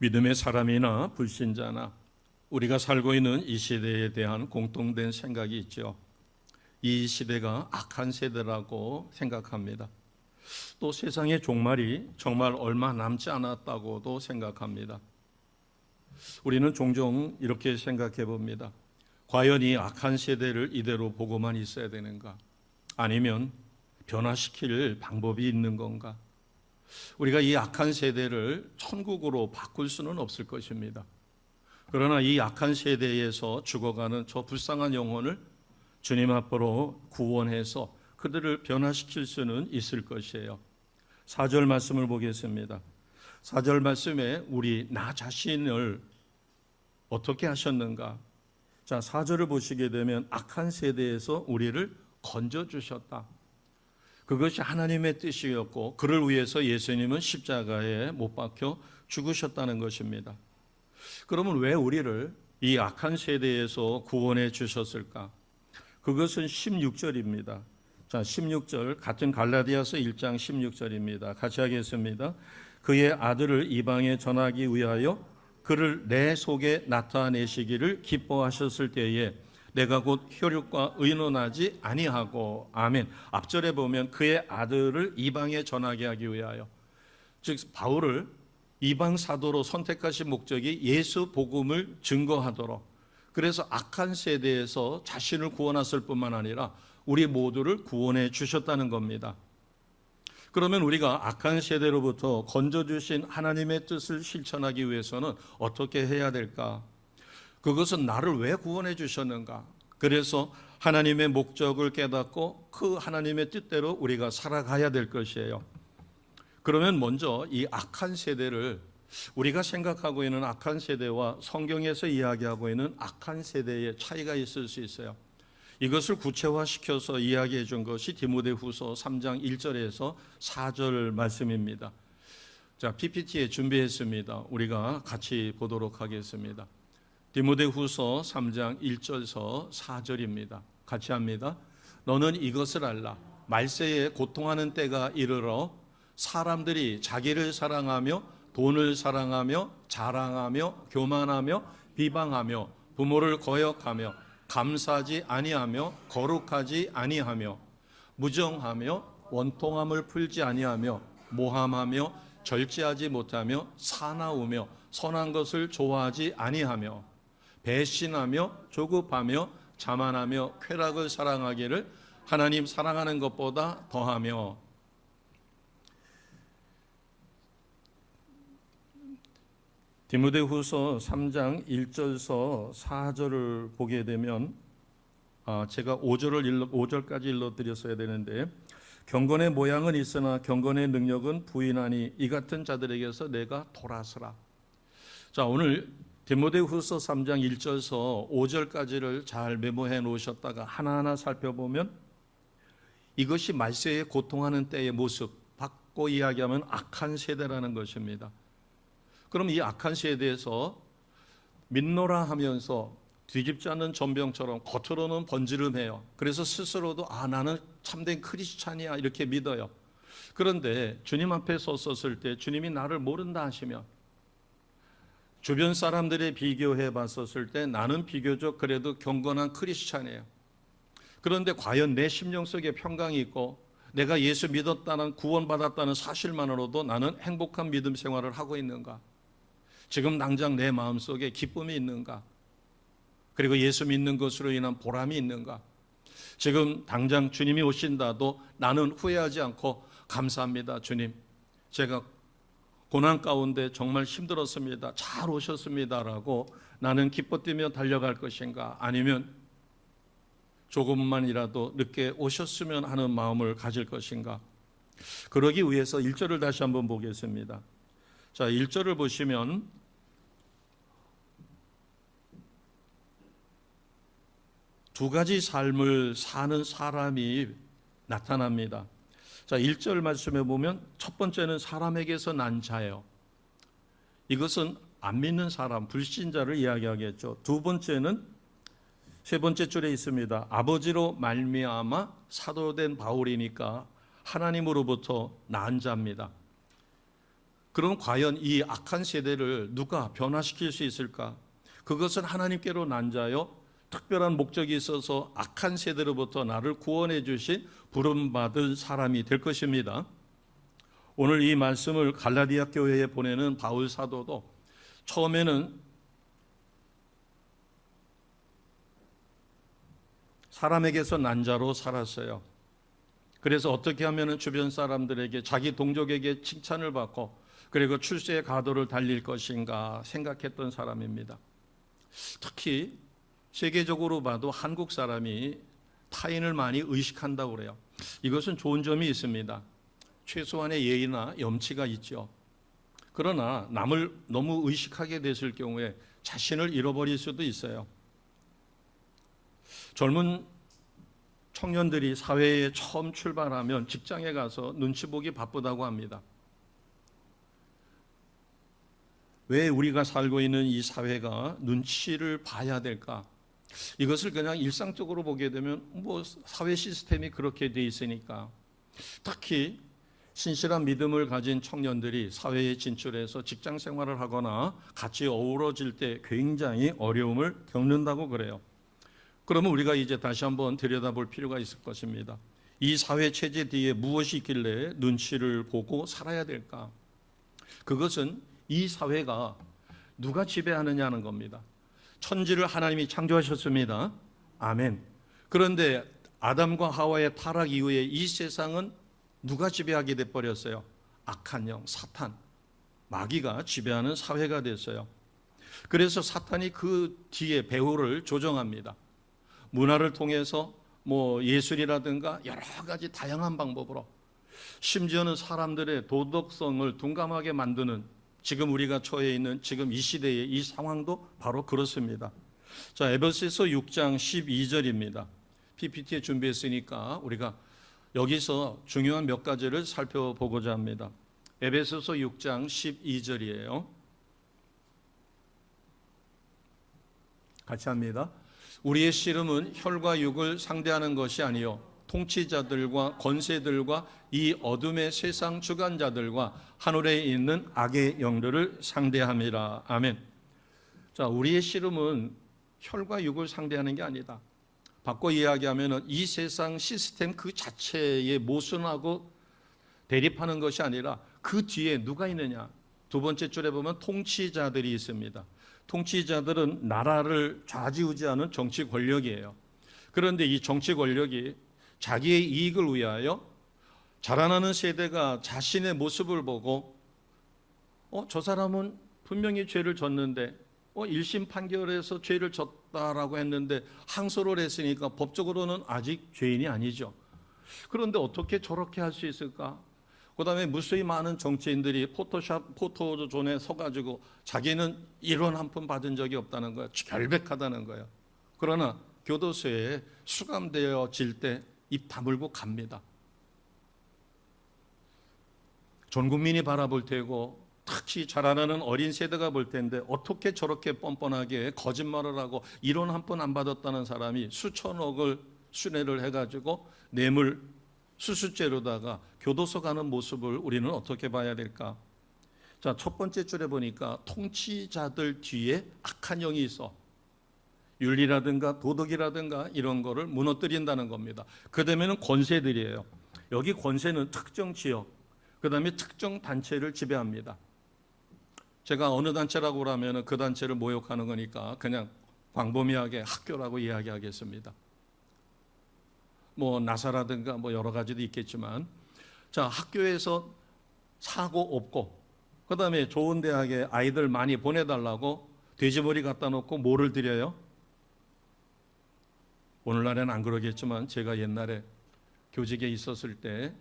믿음의 사람이나 불신자나 우리가 살고 있는 이 시대에 대한 공통된 생각이 있죠. 이 시대가 악한 세대라고 생각합니다. 또 세상의 종말이 정말 얼마 남지 않았다고도 생각합니다. 우리는 종종 이렇게 생각해 봅니다. 과연 이 악한 세대를 이대로 보고만 있어야 되는가? 아니면 변화시킬 방법이 있는 건가? 우리가 이 악한 세대를 천국으로 바꿀 수는 없을 것입니다. 그러나 이 악한 세대에서 죽어가는 저 불쌍한 영혼을 주님 앞으로 구원해서 그들을 변화시킬 수는 있을 것이에요. 4절 말씀을 보겠습니다. 4절 말씀에 나 자신을 어떻게 하셨는가? 자, 4절을 보시게 되면 악한 세대에서 우리를 건져주셨다. 그것이 하나님의 뜻이었고 그를 위해서 예수님은 십자가에 못 박혀 죽으셨다는 것입니다. 그러면 왜 우리를 이 악한 세대에서 구원해 주셨을까? 그것은 16절입니다. 자, 16절 같은 갈라디아서 1장 16절입니다. 같이 하겠습니다. 그의 아들을 이방에 전하기 위하여 그를 내 속에 나타내시기를 기뻐하셨을 때에 내가 곧 혈육과 의논하지 아니하고. 아멘. 앞절에 보면 그의 아들을 이방에 전하게 하기 위하여, 즉 바울을 이방 사도로 선택하신 목적이 예수 복음을 증거하도록, 그래서 악한 세대에서 자신을 구원하실 뿐만 아니라 우리 모두를 구원해 주셨다는 겁니다. 그러면 우리가 악한 세대로부터 건져주신 하나님의 뜻을 실천하기 위해서는 어떻게 해야 될까? 그것은 나를 왜 구원해 주셨는가? 그래서 하나님의 목적을 깨닫고 그 하나님의 뜻대로 우리가 살아가야 될 것이에요. 그러면 먼저 이 악한 세대를, 우리가 생각하고 있는 악한 세대와 성경에서 이야기하고 있는 악한 세대의 차이가 있을 수 있어요. 이것을 구체화시켜서 이야기해 준 것이 디모데후서 3장 1절에서 4절 말씀입니다. 자, PPT에 준비했습니다. 우리가 같이 보도록 하겠습니다. 디모데후서 3장 1절에서 4절입니다. 같이 합니다. 너는 이것을 알라. 말세에 고통하는 때가 이르러 사람들이 자기를 사랑하며 돈을 사랑하며 자랑하며 교만하며 비방하며 부모를 거역하며 감사하지 아니하며 거룩하지 아니하며 무정하며 원통함을 풀지 아니하며 모함하며 절제하지 못하며 사나우며 선한 것을 좋아하지 아니하며 배신하며 조급하며 자만하며 쾌락을 사랑하기를 하나님 사랑하는 것보다 더하며. 디모데후서 3장 1절에서 4절을 보게 되면 제가 5절까지 읽어드렸어야 되는데, 경건의 모양은 있으나 경건의 능력은 부인하니 이 같은 자들에게서 내가 돌아서라. 자, 오늘 디모데후서 3장 1절에서 5절까지를 잘 메모해 놓으셨다가 하나하나 살펴보면 이것이 말세에 고통하는 때의 모습, 바꿔 이야기하면 악한 세대라는 것입니다. 그럼 이 악한 세대에서 믿노라 하면서 뒤집지 않는 전병처럼 겉으로는 번지름해요. 그래서 스스로도 나는 참된 크리스찬이야 이렇게 믿어요. 그런데 주님 앞에 섰었을 때 주님이 나를 모른다 하시면, 주변 사람들에 비교해 봤었을 때 나는 비교적 그래도 경건한 크리스찬이에요. 그런데 과연 내 심령 속에 평강이 있고 내가 예수 믿었다는, 구원받았다는 사실만으로도 나는 행복한 믿음 생활을 하고 있는가? 지금 당장 내 마음속에 기쁨이 있는가? 그리고 예수 믿는 것으로 인한 보람이 있는가? 지금 당장 주님이 오신다도 나는 후회하지 않고 감사합니다 주님, 제가 고난 가운데 정말 힘들었습니다, 잘 오셨습니다라고 나는 기뻐 뛰며 달려갈 것인가? 아니면 조금만이라도 늦게 오셨으면 하는 마음을 가질 것인가? 그러기 위해서 1절을 다시 한번 보겠습니다. 자, 1절을 보시면 두 가지 삶을 사는 사람이 나타납니다. 자, 1절 말씀에 보면 첫 번째는 사람에게서 난 자예요. 이것은 안 믿는 사람, 불신자를 이야기하겠죠. 두 번째는 세 번째 줄에 있습니다. 아버지로 말미암아 사도된 바울이니까 하나님으로부터 난 자입니다. 그럼 과연 이 악한 세대를 누가 변화시킬 수 있을까? 그것은 하나님께로 난자여 특별한 목적이 있어서 악한 세대로부터 나를 구원해 주신 부름받을 사람이 될 것입니다. 오늘 이 말씀을 갈라디아 교회에 보내는 바울 사도도 처음에는 사람에게서 난자로 살았어요. 그래서 어떻게 하면 주변 사람들에게, 자기 동족에게 칭찬을 받고 그리고 출세의 가도를 달릴 것인가 생각했던 사람입니다. 특히 세계적으로 봐도 한국 사람이 타인을 많이 의식한다고 그래요. 이것은 좋은 점이 있습니다. 최소한의 예의나 염치가 있죠. 그러나 남을 너무 의식하게 됐을 경우에 자신을 잃어버릴 수도 있어요. 젊은 청년들이 사회에 처음 출발하면 직장에 가서 눈치 보기 바쁘다고 합니다. 왜 우리가 살고 있는 이 사회가 눈치를 봐야 될까? 이것을 그냥 일상적으로 보게 되면 사회 시스템이 그렇게 돼 있으니까. 특히 신실한 믿음을 가진 청년들이 사회에 진출해서 직장 생활을 하거나 같이 어우러질 때 굉장히 어려움을 겪는다고 그래요. 그러면 우리가 이제 다시 한번 들여다볼 필요가 있을 것입니다. 이 사회 체제 뒤에 무엇이 있길래 눈치를 보고 살아야 될까? 그것은 이 사회가 누가 지배하느냐는 겁니다. 천지를 하나님이 창조하셨습니다. 아멘. 그런데 아담과 하와의 타락 이후에 이 세상은 누가 지배하게 돼버렸어요? 악한 영, 사탄, 마귀가 지배하는 사회가 됐어요. 그래서 사탄이 그 뒤에 배후를 조정합니다. 문화를 통해서 예술이라든가 여러 가지 다양한 방법으로, 심지어는 사람들의 도덕성을 둔감하게 만드는, 지금 우리가 처해 있는 지금 이 시대의 이 상황도 바로 그렇습니다. 자, 에베소서 6장 12절입니다. PPT에 준비했으니까 우리가 여기서 중요한 몇 가지를 살펴보고자 합니다. 에베소서 6장 12절이에요. 같이 합니다. 우리의 씨름은 혈과 육을 상대하는 것이 아니요 통치자들과 권세들과 이 어둠의 세상 주관자들과 하늘에 있는 악의 영들을 상대함이라. 아멘. 자, 우리의 씨름은 혈과 육을 상대하는 게 아니다. 바꿔 이야기하면 이 세상 시스템 그 자체에 모순하고 대립하는 것이 아니라 그 뒤에 누가 있느냐. 두 번째 줄에 보면 통치자들이 있습니다. 통치자들은 나라를 좌지우지하는 정치 권력이에요. 그런데 이 정치 권력이 자기의 이익을 위하여 자라나는 세대가 자신의 모습을 보고 저 사람은 분명히 죄를 졌는데 1심 판결에서 죄를 졌다라고 했는데 항소를 했으니까 법적으로는 아직 죄인이 아니죠. 그런데 어떻게 저렇게 할 수 있을까? 그 다음에 무수히 많은 정치인들이 포토존에 서가지고 자기는 이런 한 푼 받은 적이 없다는 거예요. 결백하다는 거예요. 그러나 교도소에 수감되어질 때 입 다물고 갑니다. 전 국민이 바라볼 테고 특히 자라나는 어린 세대가 볼 텐데 어떻게 저렇게 뻔뻔하게 거짓말을 하고 이론 한 푼 안 받았다는 사람이 수천억을 순회를 해가지고 뇌물 수수죄로다가 교도소 가는 모습을 우리는 어떻게 봐야 될까? 자, 첫 번째 줄에 보니까 통치자들 뒤에 악한 영이 있어. 윤리라든가 도덕이라든가 이런 거를 무너뜨린다는 겁니다. 그다음에는 권세들이에요. 여기 권세는 특정 지역, 그다음에 특정 단체를 지배합니다. 제가 어느 단체라고 하면 그 단체를 모욕하는 거니까 그냥 광범위하게 학교라고 이야기하겠습니다. 나사라든가 여러 가지도 있겠지만, 자, 학교에서 사고 없고 그다음에 좋은 대학에 아이들 많이 보내달라고 돼지머리 갖다 놓고 뭐를 드려요? 오늘날에는 안 그러겠지만 제가 옛날에 교직에 있었을 때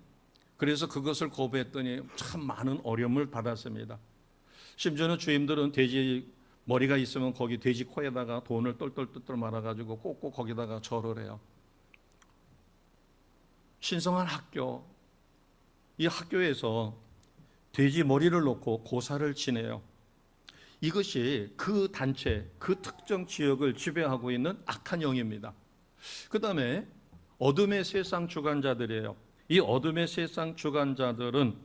그래서 그것을 거부했더니 참 많은 어려움을 받았습니다. 심지어는 주임들은 돼지 머리가 있으면 거기 돼지 코에다가 돈을 똘똘똘똘 말아가지고 꼭꼭 거기다가 절을 해요. 신성한 학교, 이 학교에서 돼지 머리를 놓고 고사를 지내요. 이것이 그 단체, 그 특정 지역을 지배하고 있는 악한 영입니다. 그 다음에 어둠의 세상 주관자들이에요. 이 어둠의 세상 주관자들은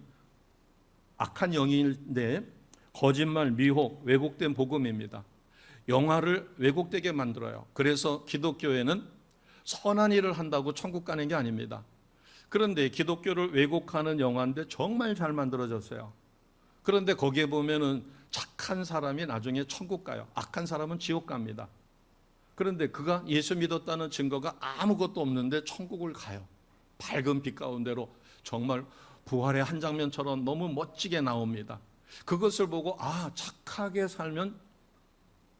악한 영인데 거짓말, 미혹, 왜곡된 복음입니다. 영화를 왜곡되게 만들어요. 그래서 기독교에는 선한 일을 한다고 천국 가는 게 아닙니다. 그런데 기독교를 왜곡하는 영화인데 정말 잘 만들어졌어요. 그런데 거기에 보면은 착한 사람이 나중에 천국 가요. 악한 사람은 지옥 갑니다. 그런데 그가 예수 믿었다는 증거가 아무것도 없는데 천국을 가요. 밝은 빛 가운데로 정말 부활의 한 장면처럼 너무 멋지게 나옵니다. 그것을 보고 착하게 살면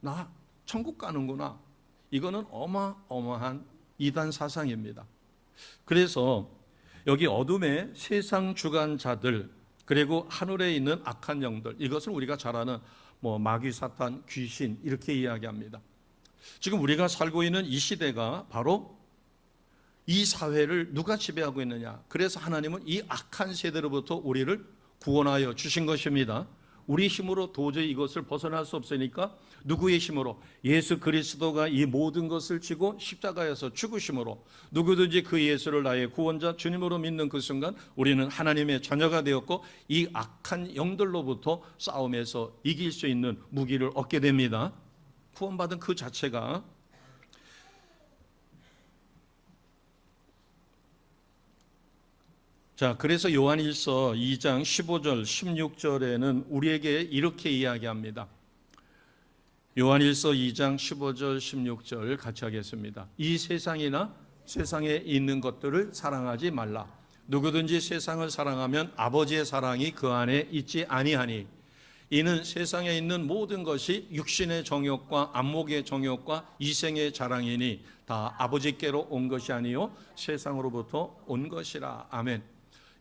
나 천국 가는구나. 이거는 어마어마한 이단 사상입니다. 그래서 여기 어둠의 세상 주관자들, 그리고 하늘에 있는 악한 영들, 이것을 우리가 잘 아는 마귀, 사탄, 귀신 이렇게 이야기합니다. 지금 우리가 살고 있는 이 시대가 바로 이 사회를 누가 지배하고 있느냐. 그래서 하나님은 이 악한 세대로부터 우리를 구원하여 주신 것입니다. 우리 힘으로 도저히 이것을 벗어날 수 없으니까 누구의 힘으로? 예수 그리스도가 이 모든 것을 지고 십자가에서 죽으심으로 누구든지 그 예수를 나의 구원자 주님으로 믿는 그 순간 우리는 하나님의 자녀가 되었고 이 악한 영들로부터 싸움에서 이길 수 있는 무기를 얻게 됩니다. 구원받은 그 자체가 그래서 요한일서 2장 15절 16절에는 우리에게 이렇게 이야기합니다. 요한일서 2장 15절 16절 같이 하겠습니다. 이 세상이나 세상에 있는 것들을 사랑하지 말라. 누구든지 세상을 사랑하면 아버지의 사랑이 그 안에 있지 아니하니 이는 세상에 있는 모든 것이 육신의 정욕과 안목의 정욕과 이생의 자랑이니 다 아버지께로 온 것이 아니요 세상으로부터 온 것이라. 아멘.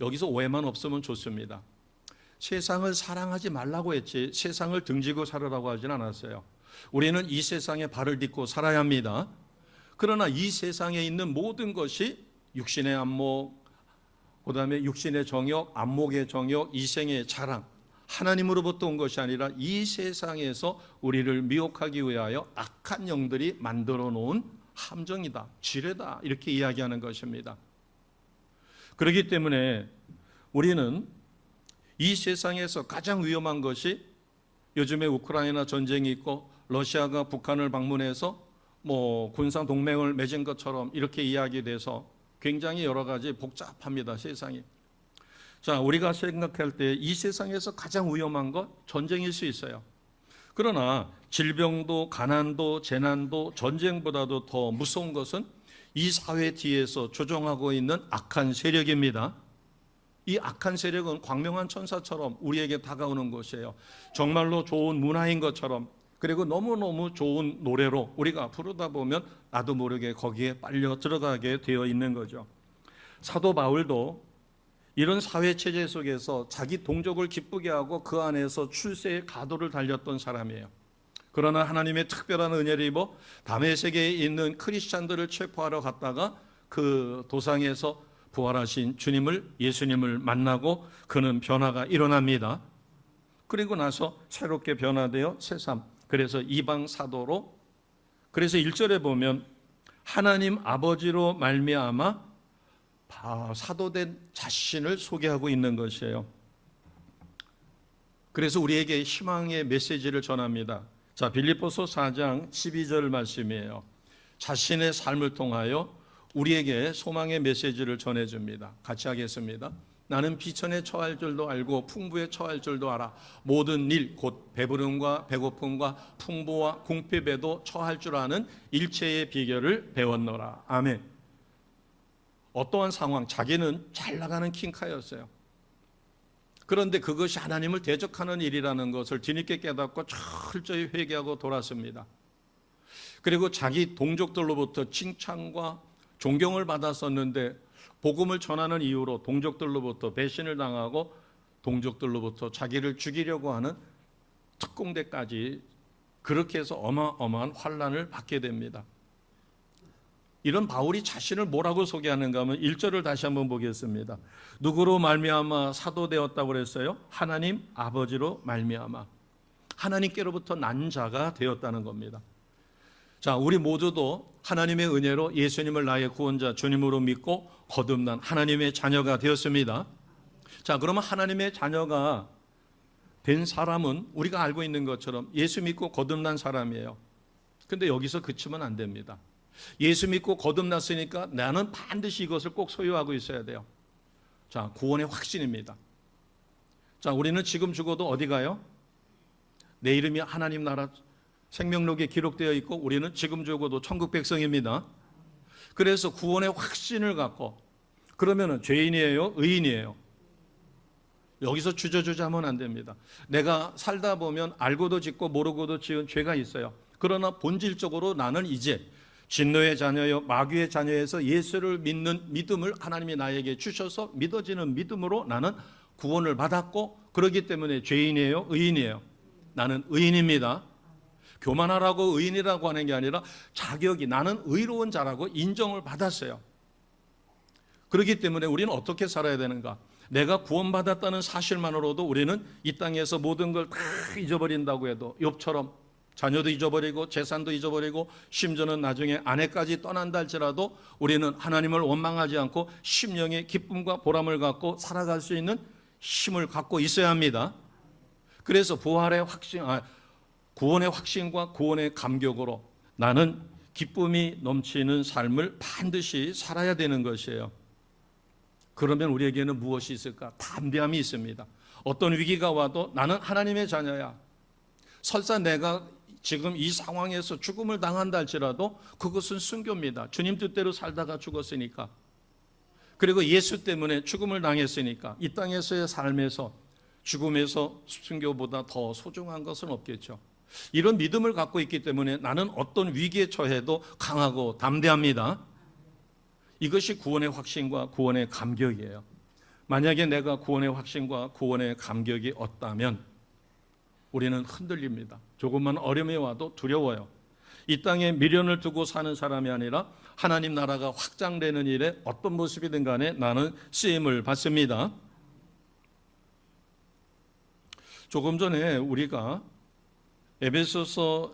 여기서 오해만 없으면 좋습니다. 세상을 사랑하지 말라고 했지 세상을 등지고 살으라고 하진 않았어요. 우리는 이 세상에 발을 딛고 살아야 합니다. 그러나 이 세상에 있는 모든 것이 육신의 안목, 그 다음에 육신의 정욕, 안목의 정욕, 이생의 자랑, 하나님으로부터 온 것이 아니라 이 세상에서 우리를 미혹하기 위하여 악한 영들이 만들어 놓은 함정이다, 지뢰다, 이렇게 이야기하는 것입니다. 그렇기 때문에 우리는 이 세상에서 가장 위험한 것이 요즘에 우크라이나 전쟁이 있고 러시아가 북한을 방문해서 군사 동맹을 맺은 것처럼 이렇게 이야기돼서 굉장히 여러 가지 복잡합니다, 세상이. 우리가 생각할 때 이 세상에서 가장 위험한 것 전쟁일 수 있어요. 그러나 질병도 가난도 재난도 전쟁보다도 더 무서운 것은 이 사회 뒤에서 조종하고 있는 악한 세력입니다. 이 악한 세력은 광명한 천사처럼 우리에게 다가오는 것이에요. 정말로 좋은 문화인 것처럼, 그리고 너무너무 좋은 노래로 우리가 부르다 보면 나도 모르게 거기에 빨려 들어가게 되어 있는 거죠. 사도 바울도 이런 사회체제 속에서 자기 동족을 기쁘게 하고 그 안에서 출세의 가도를 달렸던 사람이에요. 그러나 하나님의 특별한 은혜를 입어 다메섹에 있는 크리스찬들을 체포하러 갔다가 그 도상에서 부활하신 예수님을 만나고 그는 변화가 일어납니다. 그리고 나서 새롭게 변화되어 새삼, 그래서 이방 사도로, 그래서 1절에 보면 하나님 아버지로 말미암아 사도된 자신을 소개하고 있는 것이에요. 그래서 우리에게 희망의 메시지를 전합니다. 빌립보서 4장 12절 말씀이에요. 자신의 삶을 통하여 우리에게 소망의 메시지를 전해줍니다. 같이 하겠습니다. 나는 비천에 처할 줄도 알고 풍부에 처할 줄도 알아. 모든 일, 곧 배부름과 배고픔과 풍부와 궁핍에도 처할 줄 아는 일체의 비결을 배웠노라. 아멘. 어떠한 상황, 자기는 잘 나가는 킹카였어요. 그런데 그것이 하나님을 대적하는 일이라는 것을 뒤늦게 깨닫고 철저히 회개하고 돌았습니다. 그리고 자기 동족들로부터 칭찬과 존경을 받았었는데 복음을 전하는 이유로 동족들로부터 배신을 당하고 동족들로부터 자기를 죽이려고 하는 특공대까지, 그렇게 해서 어마어마한 환난을 받게 됩니다. 이런 바울이 자신을 뭐라고 소개하는가 하면 1절을 다시 한번 보겠습니다. 누구로 말미암아 사도되었다고 그랬어요? 하나님 아버지로 말미암아. 하나님께로부터 난 자가 되었다는 겁니다. 우리 모두도 하나님의 은혜로 예수님을 나의 구원자 주님으로 믿고 거듭난 하나님의 자녀가 되었습니다. 그러면 하나님의 자녀가 된 사람은 우리가 알고 있는 것처럼 예수 믿고 거듭난 사람이에요. 근데 여기서 그치면 안 됩니다. 예수 믿고 거듭났으니까 나는 반드시 이것을 꼭 소유하고 있어야 돼요. 자, 구원의 확신입니다. 자, 우리는 지금 죽어도 어디 가요? 내 이름이 하나님 나라 생명록에 기록되어 있고 우리는 지금 죽어도 천국 백성입니다. 그래서 구원의 확신을 갖고, 그러면은 죄인이에요? 의인이에요? 여기서 주저주저하면 안 됩니다. 내가 살다 보면 알고도 짓고 모르고도 지은 죄가 있어요. 그러나 본질적으로 나는 이제 진노의 자녀요 마귀의 자녀에서 예수를 믿는 믿음을 하나님이 나에게 주셔서 믿어지는 믿음으로 나는 구원을 받았고, 그렇기 때문에 죄인이에요? 의인이에요? 나는 의인입니다. 교만하라고 의인이라고 하는 게 아니라 자격이, 나는 의로운 자라고 인정을 받았어요. 그렇기 때문에 우리는 어떻게 살아야 되는가? 내가 구원받았다는 사실만으로도 우리는 이 땅에서 모든 걸 다 잊어버린다고 해도, 욥처럼 자녀도 잊어버리고 재산도 잊어버리고 심지어는 나중에 아내까지 떠난다 할지라도 우리는 하나님을 원망하지 않고 심령의 기쁨과 보람을 갖고 살아갈 수 있는 힘을 갖고 있어야 합니다. 그래서 부활의 확신, 구원의 확신과 구원의 감격으로 나는 기쁨이 넘치는 삶을 반드시 살아야 되는 것이에요. 그러면 우리에게는 무엇이 있을까? 담대함이 있습니다. 어떤 위기가 와도 나는 하나님의 자녀야. 설사 내가 지금 이 상황에서 죽음을 당한다 할지라도 그것은 순교입니다. 주님 뜻대로 살다가 죽었으니까. 그리고 예수 때문에 죽음을 당했으니까 이 땅에서의 삶에서 죽음에서 순교보다 더 소중한 것은 없겠죠. 이런 믿음을 갖고 있기 때문에 나는 어떤 위기에 처해도 강하고 담대합니다. 이것이 구원의 확신과 구원의 감격이에요. 만약에 내가 구원의 확신과 구원의 감격이 없다면 우리는 흔들립니다. 조금만 어려움이 와도 두려워요. 이 땅에 미련을 두고 사는 사람이 아니라 하나님 나라가 확장되는 일에 어떤 모습이든 간에 나는 쓰임을 받습니다. 조금 전에 우리가 에베소서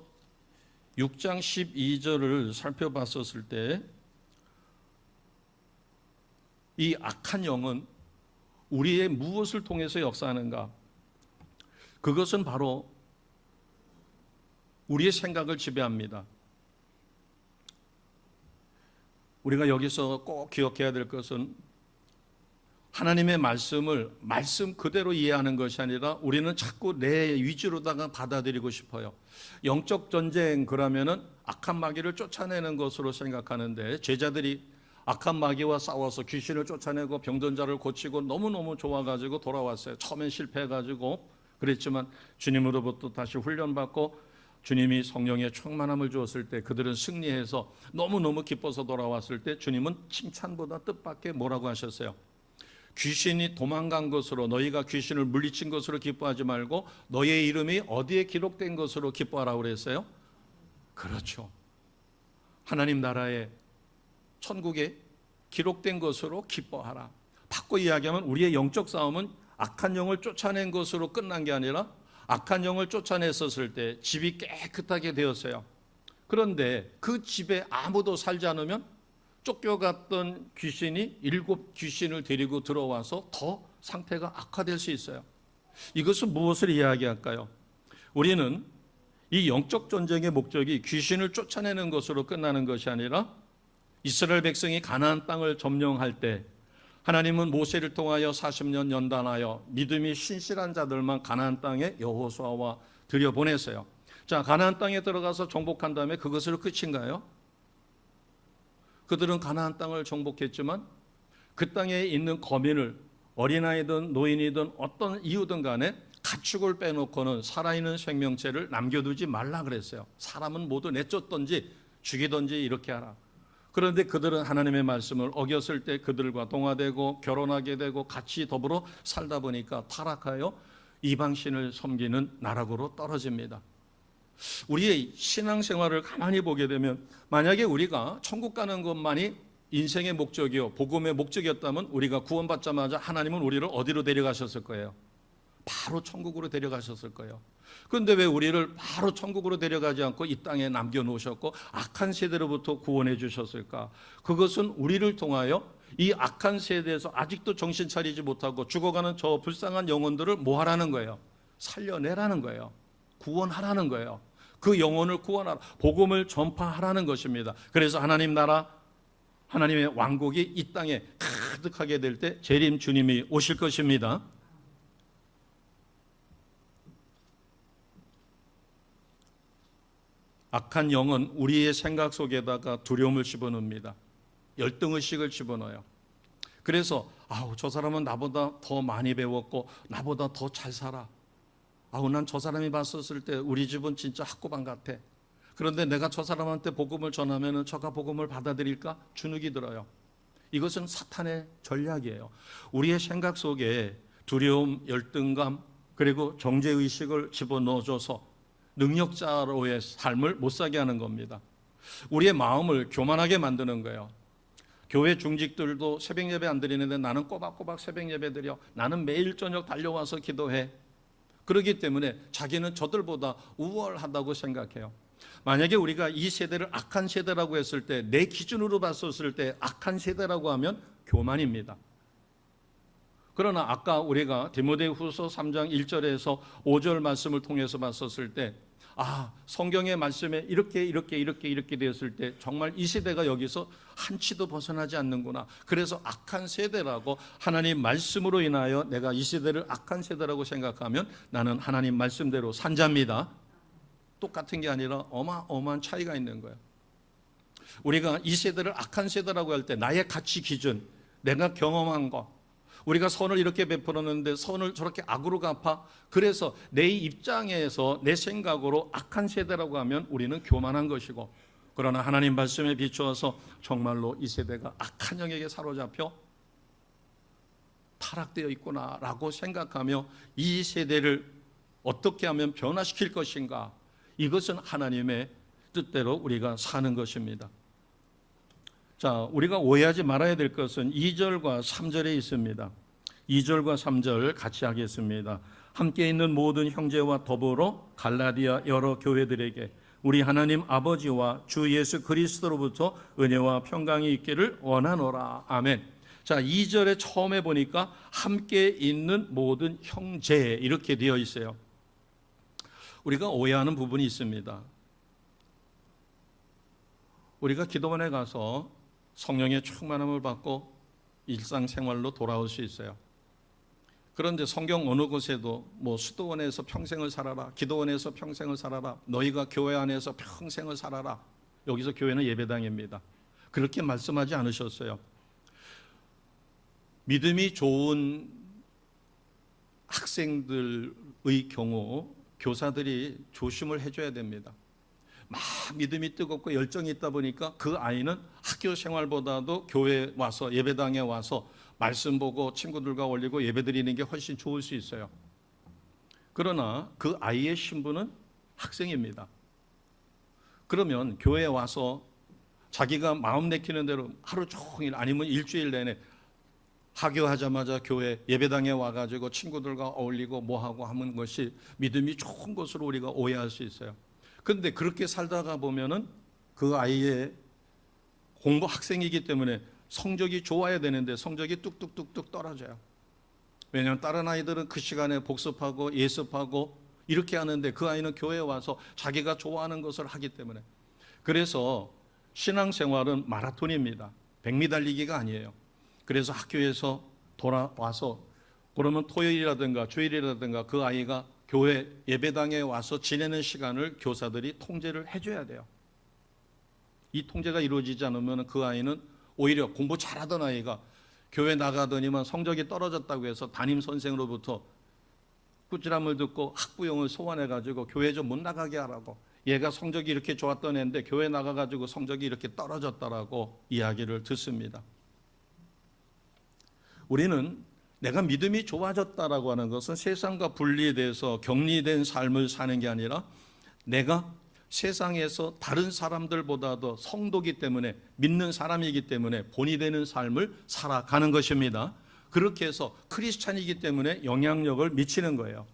6장 12절을 살펴봤었을 때 이 악한 영은 우리의 무엇을 통해서 역사하는가? 그것은 바로 우리의 생각을 지배합니다. 우리가 여기서 꼭 기억해야 될 것은 하나님의 말씀을 말씀 그대로 이해하는 것이 아니라 우리는 자꾸 내 위주로다가 받아들이고 싶어요. 영적 전쟁 그러면은 악한 마귀를 쫓아내는 것으로 생각하는데, 제자들이 악한 마귀와 싸워서 귀신을 쫓아내고 병든 자를 고치고 너무너무 좋아가지고 돌아왔어요. 처음엔 실패해가지고 그랬지만 주님으로부터 다시 훈련받고 주님이 성령의 충만함을 주었을 때 그들은 승리해서 너무너무 기뻐서 돌아왔을 때 주님은 칭찬보다 뜻밖의 뭐라고 하셨어요? 귀신이 도망간 것으로, 너희가 귀신을 물리친 것으로 기뻐하지 말고 너희의 이름이 어디에 기록된 것으로 기뻐하라고 그랬어요? 그렇죠. 하나님 나라의 천국에 기록된 것으로 기뻐하라. 바꿔 이야기하면 우리의 영적 싸움은 악한 영을 쫓아낸 것으로 끝난 게 아니라 악한 영을 쫓아냈었을 때 집이 깨끗하게 되었어요. 그런데 그 집에 아무도 살지 않으면 쫓겨갔던 귀신이 7 귀신을 데리고 들어와서 더 상태가 악화될 수 있어요. 이것은 무엇을 이야기할까요? 우리는 이 영적 전쟁의 목적이 귀신을 쫓아내는 것으로 끝나는 것이 아니라 이스라엘 백성이 가나안 땅을 점령할 때 하나님은 모세를 통하여 40년 연단하여 믿음이 신실한 자들만 가나안 땅에 여호수아와 들여보냈어요. 자, 가나안 땅에 들어가서 정복한 다음에 그것으로 끝인가요? 그들은 가나안 땅을 정복했지만 그 땅에 있는 거민을, 어린아이든 노인이든 어떤 이유든 간에 가축을 빼놓고는 살아있는 생명체를 남겨두지 말라 그랬어요. 사람은 모두 내쫓든지 죽이든지 이렇게 하라. 그런데 그들은 하나님의 말씀을 어겼을 때 그들과 동화되고 결혼하게 되고 같이 더불어 살다 보니까 타락하여 이방신을 섬기는 나락으로 떨어집니다. 우리의 신앙생활을 가만히 보게 되면 만약에 우리가 천국 가는 것만이 인생의 목적이요 복음의 목적이었다면 우리가 구원받자마자 하나님은 우리를 어디로 데려가셨을 거예요? 바로 천국으로 데려가셨을 거예요. 그런데 왜 우리를 바로 천국으로 데려가지 않고 이 땅에 남겨놓으셨고 악한 세대로부터 구원해 주셨을까? 그것은 우리를 통하여 이 악한 세대에서 아직도 정신 차리지 못하고 죽어가는 저 불쌍한 영혼들을 뭐 하라는 거예요? 살려내라는 거예요. 구원하라는 거예요. 그 영혼을 구원하라. 복음을 전파하라는 것입니다. 그래서 하나님 나라, 하나님의 왕국이 이 땅에 가득하게 될 때 재림 주님이 오실 것입니다. 악한 영은 우리의 생각 속에다가 두려움을 집어넣습니다. 열등의식을 집어넣어요. 그래서 저 사람은 나보다 더 많이 배웠고 나보다 더 잘 살아. 난 저 사람이 봤었을 때 우리 집은 진짜 학고방 같아. 그런데 내가 저 사람한테 복음을 전하면 저가 복음을 받아들일까? 주눅이 들어요. 이것은 사탄의 전략이에요. 우리의 생각 속에 두려움, 열등감, 그리고 정죄의식을 집어넣어줘서 능력자로의 삶을 못 사게 하는 겁니다. 우리의 마음을 교만하게 만드는 거예요. 교회 중직들도 새벽 예배 안 드리는데 나는 꼬박꼬박 새벽 예배 드려. 나는 매일 저녁 달려와서 기도해. 그렇기 때문에 자기는 저들보다 우월하다고 생각해요. 만약에 우리가 이 세대를 악한 세대라고 했을 때, 내 기준으로 봤었을 때 악한 세대라고 하면 교만입니다. 그러나 아까 우리가 디모데후서 3장 1절에서 5절 말씀을 통해서 봤었을 때 성경의 말씀에 이렇게 되었을 때 정말 이 세대가 여기서 한치도 벗어나지 않는구나. 그래서 악한 세대라고 하나님 말씀으로 인하여 내가 이 세대를 악한 세대라고 생각하면 나는 하나님 말씀대로 산 자입니다. 똑같은 게 아니라 어마어마한 차이가 있는 거예요. 우리가 이 세대를 악한 세대라고 할 때 나의 가치 기준, 내가 경험한 것, 우리가 선을 이렇게 베풀었는데 선을 저렇게 악으로 갚아. 그래서 내 입장에서 내 생각으로 악한 세대라고 하면 우리는 교만한 것이고, 그러나 하나님 말씀에 비추어서 정말로 이 세대가 악한 영에게 사로잡혀 타락되어 있구나라고 생각하며 이 세대를 어떻게 하면 변화시킬 것인가, 이것은 하나님의 뜻대로 우리가 사는 것입니다. 자, 우리가 오해하지 말아야 될 것은 2절과 3절에 있습니다. 2절과 3절 같이 하겠습니다. 함께 있는 모든 형제와 더불어 갈라디아 여러 교회들에게 우리 하나님 아버지와 주 예수 그리스도로부터 은혜와 평강이 있기를 원하노라. 아멘. 자, 2절에 처음에 보니까 함께 있는 모든 형제 이렇게 되어 있어요. 우리가 오해하는 부분이 있습니다. 우리가 기도원에 가서 성령의 충만함을 받고 일상생활로 돌아올 수 있어요. 그런데 성경 어느 곳에도 수도원에서 평생을 살아라, 기도원에서 평생을 살아라, 너희가 교회 안에서 평생을 살아라, 여기서 교회는 예배당입니다, 그렇게 말씀하지 않으셨어요. 믿음이 좋은 학생들의 경우 교사들이 조심을 해줘야 됩니다. 막 믿음이 뜨겁고 열정이 있다 보니까 그 아이는 학교 생활보다도 교회에 와서 예배당에 와서 말씀 보고 친구들과 올리고 예배드리는 게 훨씬 좋을 수 있어요. 그러나 그 아이의 신분은 학생입니다. 그러면 교회에 와서 자기가 마음 내키는 대로 하루 종일 아니면 일주일 내내 하교하자마자 교회 예배당에 와가지고 친구들과 어울리고 뭐하고 하는 것이 믿음이 좋은 것으로 우리가 오해할 수 있어요. 그런데 그렇게 살다가 보면은 그 아이의 공부 학생이기 때문에 성적이 좋아야 되는데 성적이 뚝뚝뚝뚝 떨어져요. 왜냐하면 다른 아이들은 그 시간에 복습하고 예습하고 이렇게 하는데 그 아이는 교회에 와서 자기가 좋아하는 것을 하기 때문에. 그래서 신앙생활은 마라톤입니다. 100m 달리기가 아니에요. 그래서 학교에서 돌아와서 그러면 토요일이라든가 주일이라든가 그 아이가 교회 예배당에 와서 지내는 시간을 교사들이 통제를 해줘야 돼요. 이 통제가 이루어지지 않으면 그 아이는 오히려 공부 잘하던 아이가 교회 나가더니만 성적이 떨어졌다고 해서 담임 선생으로부터 꾸지람을 듣고 학부형을 소환해가지고 교회 좀 못 나가게 하라고, 얘가 성적이 이렇게 좋았던 애인데 교회 나가가지고 성적이 이렇게 떨어졌다라고 이야기를 듣습니다. 우리는 내가 믿음이 좋아졌다라고 하는 것은 세상과 분리돼서 격리된 삶을 사는 게 아니라 내가 세상에서 다른 사람들보다도 성도기 때문에, 믿는 사람이기 때문에 본이 되는 삶을 살아가는 것입니다. 그렇게 해서 크리스찬이기 때문에 영향력을 미치는 거예요.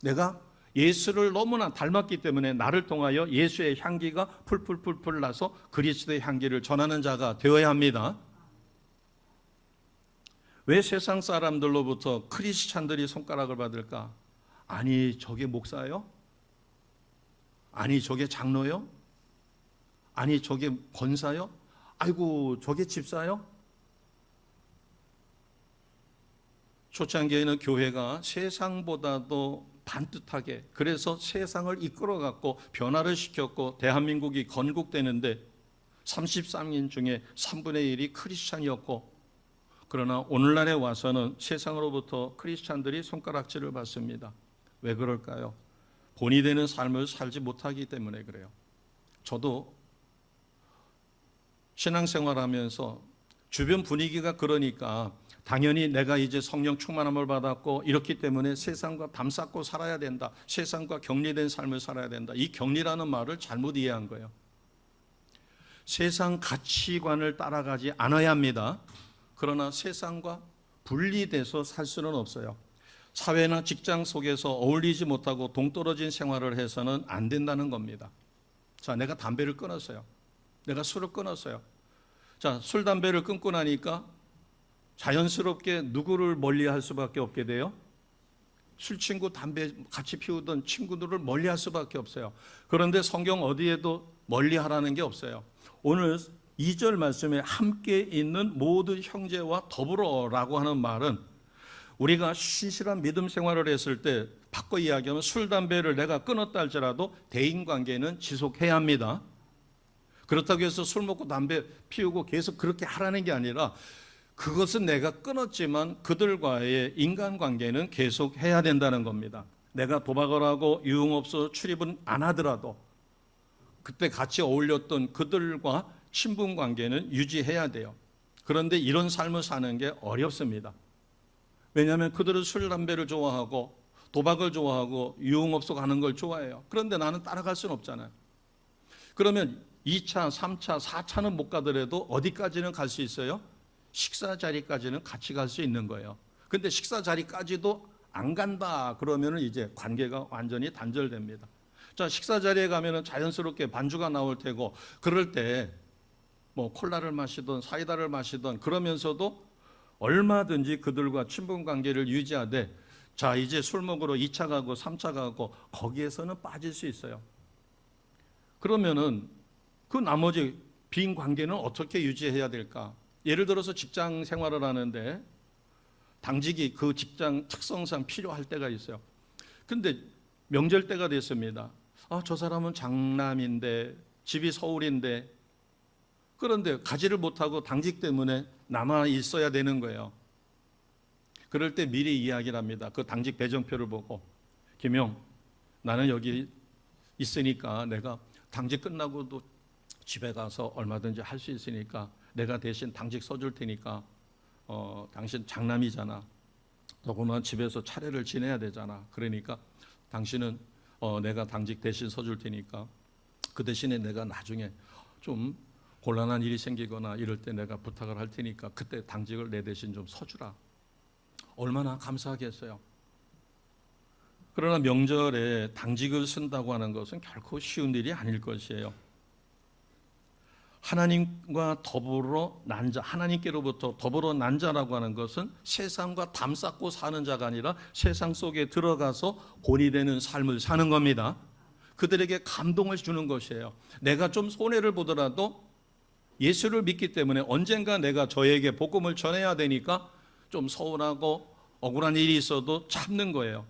내가 예수를 너무나 닮았기 때문에 나를 통하여 예수의 향기가 풀풀풀풀 나서 그리스도의 향기를 전하는 자가 되어야 합니다. 왜 세상 사람들로부터 크리스찬들이 손가락을 받을까? 아니 저게 목사요? 아니 저게 장로요? 아니 저게 권사요? 아이고 저게 집사요? 초창기에는 교회가 세상보다도 반듯하게, 그래서 세상을 이끌어갔고 변화를 시켰고 대한민국이 건국되는데 33인 중에 3분의 1이 크리스찬이었고, 그러나 오늘날에 와서는 세상으로부터 크리스찬들이 손가락질을 받습니다. 왜 그럴까요? 본이 되는 삶을 살지 못하기 때문에 그래요. 저도 신앙생활하면서 주변 분위기가 그러니까 당연히 내가 이제 성령 충만함을 받았고 이렇기 때문에 세상과 담쌓고 살아야 된다, 세상과 격리된 삶을 살아야 된다, 이 격리라는 말을 잘못 이해한 거예요. 세상 가치관을 따라가지 않아야 합니다. 그러나 세상과 분리돼서 살 수는 없어요. 사회나 직장 속에서 어울리지 못하고 동떨어진 생활을 해서는 안 된다는 겁니다. 자, 내가 담배를 끊었어요. 내가 술을 끊었어요. 자, 술, 담배를 끊고 나니까 자연스럽게 누구를 멀리할 수밖에 없게 돼요? 술 친구, 담배 같이 피우던 친구들을 멀리할 수밖에 없어요. 그런데 성경 어디에도 멀리하라는 게 없어요. 오늘 2절 말씀에 함께 있는 모든 형제와 더불어라고 하는 말은 우리가 신실한 믿음 생활을 했을 때 바꿔 이야기하면 술, 담배를 내가 끊었다 할지라도 대인관계는 지속해야 합니다. 그렇다고 해서 술 먹고 담배 피우고 계속 그렇게 하라는 게 아니라 그것은 내가 끊었지만 그들과의 인간관계는 계속해야 된다는 겁니다. 내가 도박을 하고 유흥업소 출입은 안 하더라도 그때 같이 어울렸던 그들과 친분관계는 유지해야 돼요. 그런데 이런 삶을 사는 게 어렵습니다. 왜냐하면 그들은 술, 담배를 좋아하고 도박을 좋아하고 유흥업소 가는 걸 좋아해요. 그런데 나는 따라갈 수는 없잖아요. 그러면 2차, 3차, 4차는 못 가더라도 어디까지는 갈 수 있어요? 식사 자리까지는 같이 갈 수 있는 거예요. 근데 식사 자리까지도 안 간다 그러면 이제 관계가 완전히 단절됩니다. 자, 식사 자리에 가면은 자연스럽게 반주가 나올 테고, 그럴 때 뭐 콜라를 마시던 사이다를 마시던 그러면서도 얼마든지 그들과 친분 관계를 유지하되, 자, 이제 술 먹으러 2차 가고 3차 가고 거기에서는 빠질 수 있어요. 그러면은 그 나머지 빈 관계는 어떻게 유지해야 될까? 예를 들어서 직장 생활을 하는데 당직이 그 직장 특성상 필요할 때가 있어요. 근데 명절 때가 됐습니다. 아, 저 사람은 장남인데 집이 서울인데, 그런데 가지를 못하고 당직 때문에 남아 있어야 되는 거예요. 그럴 때 미리 이야기를 합니다. 그 당직 배정표를 보고, 김영, 나는 여기 있으니까 내가 당직 끝나고도 집에 가서 얼마든지 할 수 있으니까 내가 대신 당직 써줄 테니까 당신 장남이잖아. 더구나 집에서 차례를 지내야 되잖아. 그러니까 당신은 내가 당직 대신 써줄 테니까 그 대신에 내가 나중에 좀 곤란한 일이 생기거나 이럴 때 내가 부탁을 할 테니까 그때 당직을 내 대신 좀 서주라. 얼마나 감사하겠어요. 그러나 명절에 당직을 쓴다고 하는 것은 결코 쉬운 일이 아닐 것이에요. 하나님과 더불어 난 자, 하나님께로부터 더불어 난 자라고 하는 것은 세상과 담쌓고 사는 자가 아니라 세상 속에 들어가서 본이 되는 삶을 사는 겁니다. 그들에게 감동을 주는 것이에요. 내가 좀 손해를 보더라도 예수를 믿기 때문에 언젠가 내가 저에게 복음을 전해야 되니까 좀 서운하고 억울한 일이 있어도 참는 거예요.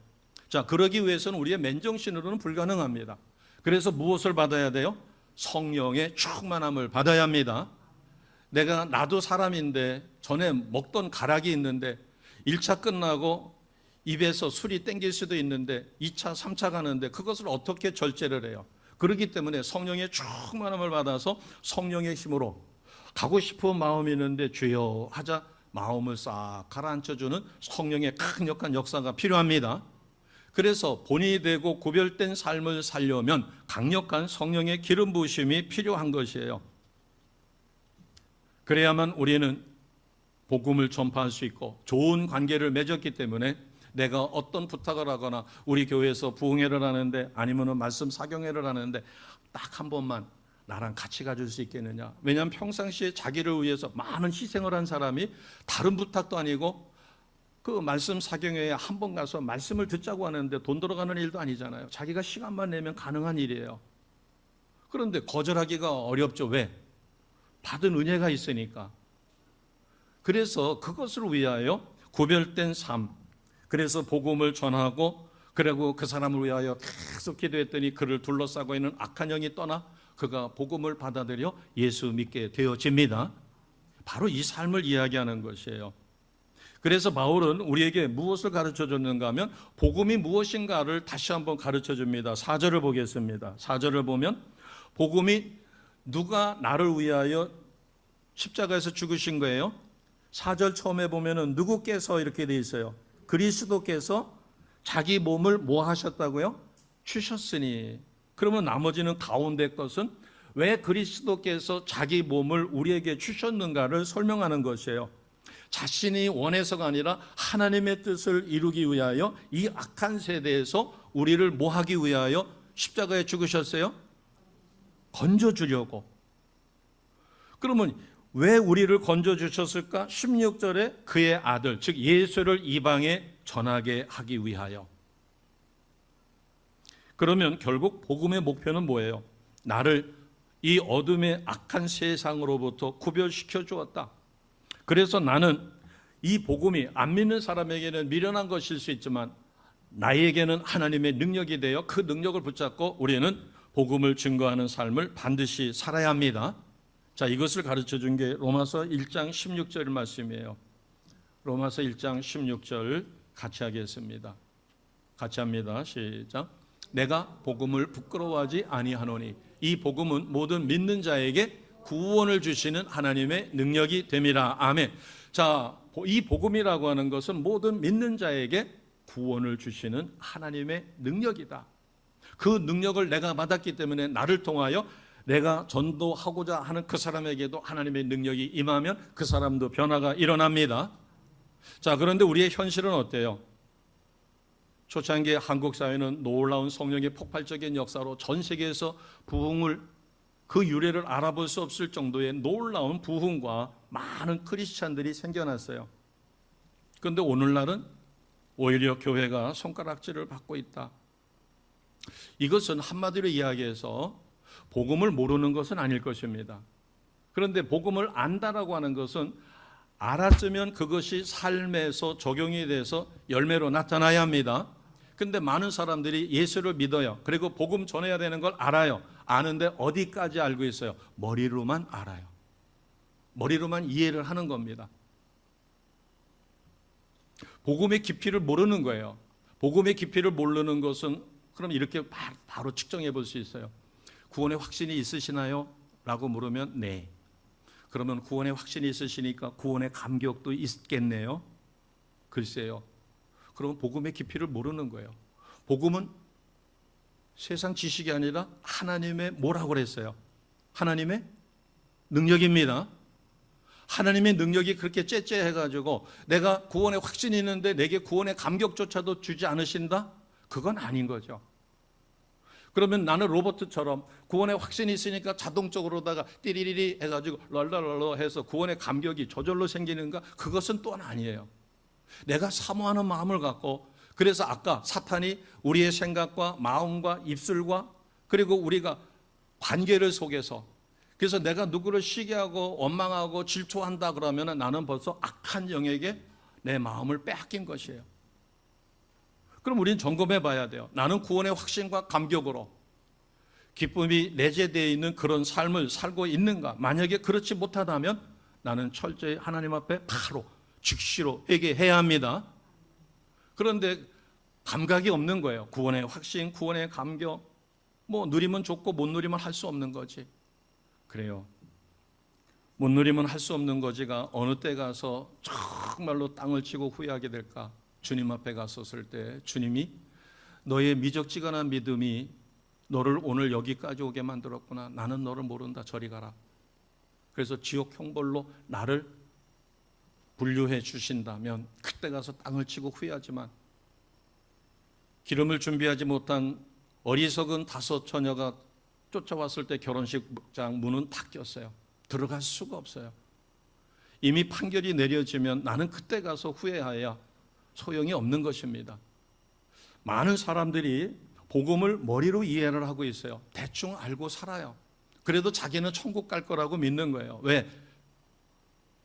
자, 그러기 위해서는 우리의 맨정신으로는 불가능합니다. 그래서 무엇을 받아야 돼요? 성령의 충만함을 받아야 합니다. 나도 사람인데 전에 먹던 가락이 있는데 1차 끝나고 입에서 술이 땡길 수도 있는데 2차, 3차 가는데 그것을 어떻게 절제를 해요? 그렇기 때문에 성령의 충만함을 받아서 성령의 힘으로 가고 싶은 마음이 있는데 주여 하자 마음을 싹 가라앉혀주는 성령의 강력한 역사가 필요합니다. 그래서 본이 되고 구별된 삶을 살려면 강력한 성령의 기름 부으심이 필요한 것이에요. 그래야만 우리는 복음을 전파할 수 있고 좋은 관계를 맺었기 때문에 내가 어떤 부탁을 하거나 우리 교회에서 부흥회를 하는데 아니면 말씀 사경회를 하는데 딱 한 번만 나랑 같이 가줄 수 있겠느냐. 왜냐하면 평상시에 자기를 위해서 많은 희생을 한 사람이 다른 부탁도 아니고 그 말씀 사경회에 한 번 가서 말씀을 듣자고 하는데 돈 들어가는 일도 아니잖아요. 자기가 시간만 내면 가능한 일이에요. 그런데 거절하기가 어렵죠. 왜? 받은 은혜가 있으니까. 그래서 그것을 위하여 구별된 삶, 그래서 복음을 전하고, 그리고 그 사람을 위하여 계속 기도했더니 그를 둘러싸고 있는 악한 영이 떠나 그가 복음을 받아들여 예수 믿게 되어집니다. 바로 이 삶을 이야기하는 것이에요. 그래서 바울은 우리에게 무엇을 가르쳐 줬는가 하면 복음이 무엇인가를 다시 한번 가르쳐 줍니다. 4절을 보겠습니다. 4절을 보면 복음이 누가 나를 위하여 십자가에서 죽으신 거예요. 4절 처음에 보면은 누구께서 이렇게 돼 있어요. 그리스도께서 자기 몸을 뭐 하셨다고요? 주셨으니. 그러면 나머지는 가운데 것은 왜 그리스도께서 자기 몸을 우리에게 주셨는가를 설명하는 것이에요. 자신이 원해서가 아니라 하나님의 뜻을 이루기 위하여 이 악한 세대에서 우리를 뭐 하기 위하여 십자가에 죽으셨어요? 건져주려고. 그러면 왜 우리를 건져주셨을까? 16절에 그의 아들, 즉 예수를 이방에 전하게 하기 위하여. 그러면 결국 복음의 목표는 뭐예요? 나를 이 어둠의 악한 세상으로부터 구별시켜 주었다. 그래서 나는 이 복음이 안 믿는 사람에게는 미련한 것일 수 있지만 나에게는 하나님의 능력이 되어 그 능력을 붙잡고 우리는 복음을 증거하는 삶을 반드시 살아야 합니다. 자, 이것을 가르쳐 준 게 로마서 1장 16절 말씀이에요. 로마서 1장 16절 같이 하겠습니다. 같이 합니다. 시작. 내가 복음을 부끄러워하지 아니하노니 이 복음은 모든 믿는 자에게 구원을 주시는 하나님의 능력이 됨이라. 아멘. 자, 이 복음이라고 하는 것은 모든 믿는 자에게 구원을 주시는 하나님의 능력이다. 그 능력을 내가 받았기 때문에 나를 통하여 내가 전도하고자 하는 그 사람에게도 하나님의 능력이 임하면 그 사람도 변화가 일어납니다. 자, 그런데 우리의 현실은 어때요? 초창기 한국 사회는 놀라운 성령의 폭발적인 역사로 전 세계에서 부흥을, 그 유래를 알아볼 수 없을 정도의 놀라운 부흥과 많은 크리스찬들이 생겨났어요. 그런데 오늘날은 오히려 교회가 손가락질을 받고 있다. 이것은 한마디로 이야기해서 복음을 모르는 것은 아닐 것입니다. 그런데 복음을 안다라고 하는 것은 알았으면 그것이 삶에서 적용이 돼서 열매로 나타나야 합니다. 그런데 많은 사람들이 예수를 믿어요. 그리고 복음 전해야 되는 걸 알아요. 아는데 어디까지 알고 있어요? 머리로만 알아요. 머리로만 이해를 하는 겁니다. 복음의 깊이를 모르는 거예요. 복음의 깊이를 모르는 것은 그럼 이렇게 바로 측정해 볼 수 있어요. 구원의 확신이 있으시나요? 라고 물으면 네. 그러면 구원의 확신이 있으시니까 구원의 감격도 있겠네요. 글쎄요. 그러면 복음의 깊이를 모르는 거예요. 복음은 세상 지식이 아니라 하나님의 뭐라고 그랬어요? 하나님의 능력입니다. 하나님의 능력이 그렇게 째째해가지고 내가 구원의 확신이 있는데 내게 구원의 감격조차도 주지 않으신다? 그건 아닌 거죠. 그러면 나는 로봇처럼 구원의 확신이 있으니까 자동적으로다가 띠리리리 해가지고 랄랄랄라 해서 구원의 감격이 저절로 생기는가? 그것은 또한 아니에요. 내가 사모하는 마음을 갖고, 그래서 아까 사탄이 우리의 생각과 마음과 입술과 그리고 우리가 관계를 속여서, 그래서 내가 누구를 시기하고 원망하고 질투한다 그러면 나는 벌써 악한 영에게 내 마음을 빼앗긴 것이에요. 그럼 우리는 점검해 봐야 돼요. 나는 구원의 확신과 감격으로 기쁨이 내재되어 있는 그런 삶을 살고 있는가? 만약에 그렇지 못하다면 나는 철저히 하나님 앞에 바로 즉시로 회개해야 합니다. 그런데 감각이 없는 거예요. 구원의 확신, 구원의 감격, 뭐 누리면 좋고 못 누리면 할 수 없는 거지. 그래요. 못 누리면 할 수 없는 거지가 어느 때 가서 정말로 땅을 치고 후회하게 될까? 주님 앞에 갔었을 때 주님이 너의 미적지근한 믿음이 너를 오늘 여기까지 오게 만들었구나. 나는 너를 모른다. 저리 가라. 그래서 지옥 형벌로 나를 분류해 주신다면 그때 가서 땅을 치고 후회하지만, 기름을 준비하지 못한 어리석은 5 처녀가 쫓아왔을 때 결혼식장 문은 닫혔어요. 들어갈 수가 없어요. 이미 판결이 내려지면 나는 그때 가서 후회하여 소용이 없는 것입니다. 많은 사람들이 복음을 머리로 이해를 하고 있어요. 대충 알고 살아요. 그래도 자기는 천국 갈 거라고 믿는 거예요. 왜?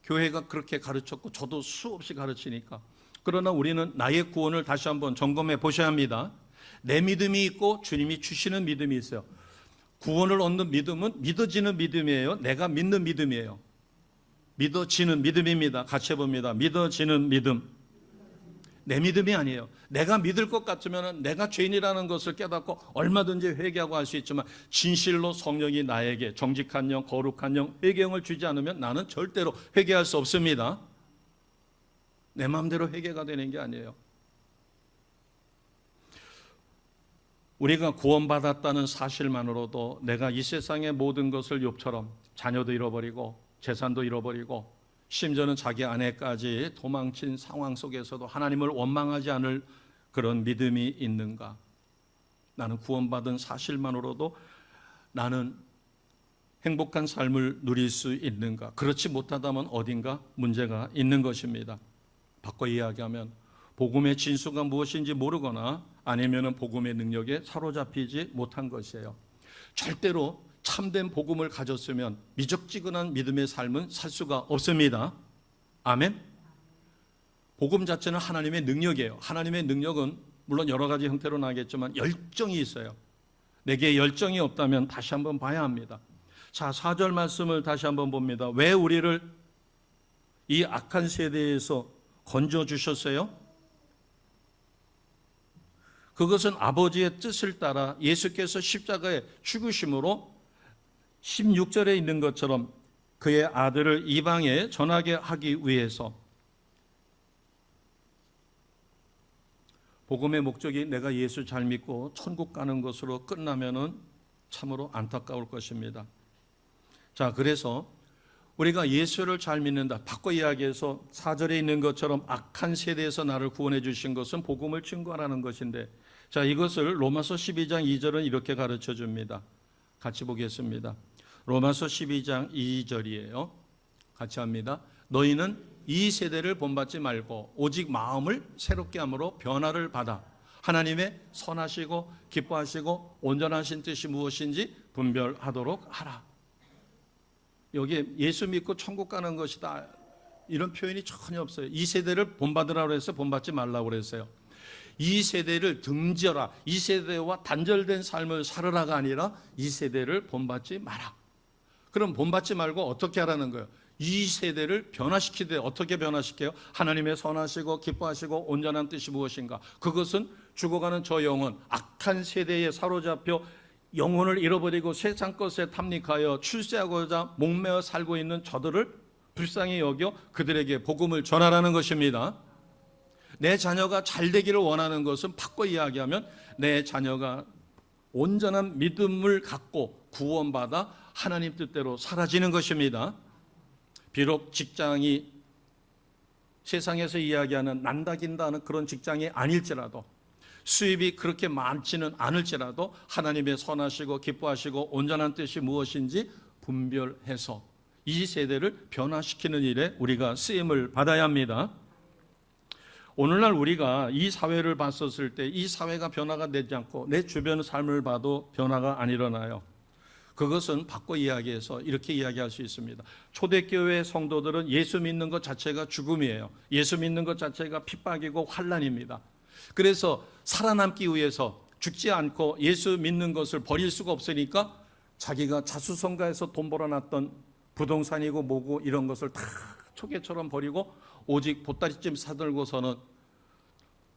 교회가 그렇게 가르쳤고 저도 수없이 가르치니까. 그러나 우리는 나의 구원을 다시 한번 점검해 보셔야 합니다. 내 믿음이 있고 주님이 주시는 믿음이 있어요. 구원을 얻는 믿음은 믿어지는 믿음이에요. 내가 믿는 믿음이에요. 믿어지는 믿음입니다. 같이 해봅니다. 믿어지는 믿음. 내 믿음이 아니에요. 내가 믿을 것 같으면 내가 죄인이라는 것을 깨닫고 얼마든지 회개하고 할 수 있지만 진실로 성령이 나에게 정직한 영, 거룩한 영, 회개형을 주지 않으면 나는 절대로 회개할 수 없습니다. 내 마음대로 회개가 되는 게 아니에요. 우리가 구원받았다는 사실만으로도 내가 이 세상의 모든 것을 욥처럼 자녀도 잃어버리고 재산도 잃어버리고 심지어는 자기 아내까지 도망친 상황 속에서도 하나님을 원망하지 않을 그런 믿음이 있는가? 나는 구원받은 사실만으로도 나는 행복한 삶을 누릴 수 있는가? 그렇지 못하다면 어딘가 문제가 있는 것입니다. 바꿔 이야기하면 복음의 진수가 무엇인지 모르거나 아니면 복음의 능력에 사로잡히지 못한 것이에요. 절대로 참된 복음을 가졌으면 미적지근한 믿음의 삶은 살 수가 없습니다. 아멘. 복음 자체는 하나님의 능력이에요. 하나님의 능력은 물론 여러 가지 형태로 나겠지만 열정이 있어요. 내게 열정이 없다면 다시 한번 봐야 합니다. 자, 4절 말씀을 다시 한번 봅니다. 왜 우리를 이 악한 세대에서 건져주셨어요? 그것은 아버지의 뜻을 따라 예수께서 십자가에 죽으심으로 16절에 있는 것처럼 그의 아들을 이방에 전하게 하기 위해서. 복음의 목적이 내가 예수 잘 믿고 천국 가는 것으로 끝나면은 참으로 안타까울 것입니다. 자, 그래서 우리가 예수를 잘 믿는다. 바꿔 이야기해서 4절에 있는 것처럼 악한 세대에서 나를 구원해 주신 것은 복음을 증거하라는 것인데, 자, 이것을 로마서 12장 2절은 이렇게 가르쳐 줍니다. 같이 보겠습니다. 로마서 12장 2절이에요. 같이 합니다. 너희는 이 세대를 본받지 말고 오직 마음을 새롭게 함으로 변화를 받아 하나님의 선하시고 기뻐하시고 온전하신 뜻이 무엇인지 분별하도록 하라. 여기에 예수 믿고 천국 가는 것이다 이런 표현이 전혀 없어요. 이 세대를 본받으라고 해서 본받지 말라고 그랬어요. 이 세대를 등지어라. 이 세대와 단절된 삶을 살으라가 아니라 이 세대를 본받지 마라. 그럼 본받지 말고 어떻게 하라는 거예요? 이 세대를 변화시키되 어떻게 변화시켜요? 하나님의 선하시고 기뻐하시고 온전한 뜻이 무엇인가? 그것은 죽어가는 저 영혼, 악한 세대에 사로잡혀 영혼을 잃어버리고 세상 것에 탐닉하여 출세하고자 목매어 살고 있는 저들을 불쌍히 여겨 그들에게 복음을 전하라는 것입니다. 내 자녀가 잘 되기를 원하는 것은 바꿔 이야기하면 내 자녀가 온전한 믿음을 갖고 구원받아 하나님 뜻대로 사라지는 것입니다. 비록 직장이 세상에서 이야기하는 난다긴다는 그런 직장이 아닐지라도 수입이 그렇게 많지는 않을지라도 하나님의 선하시고 기뻐하시고 온전한 뜻이 무엇인지 분별해서 이 세대를 변화시키는 일에 우리가 쓰임을 받아야 합니다. 오늘날 우리가 이 사회를 봤었을 때 이 사회가 변화가 되지 않고 내 주변 삶을 봐도 변화가 안 일어나요. 그것은 바꿔 이야기해서 이렇게 이야기할 수 있습니다. 초대교회 성도들은 예수 믿는 것 자체가 죽음이에요. 예수 믿는 것 자체가 핍박이고 환난입니다. 그래서 살아남기 위해서 죽지 않고 예수 믿는 것을 버릴 수가 없으니까 자기가 자수성가해서 돈 벌어놨던 부동산이고 뭐고 이런 것을 다 초계처럼 버리고 오직 보따리쯤 사들고서는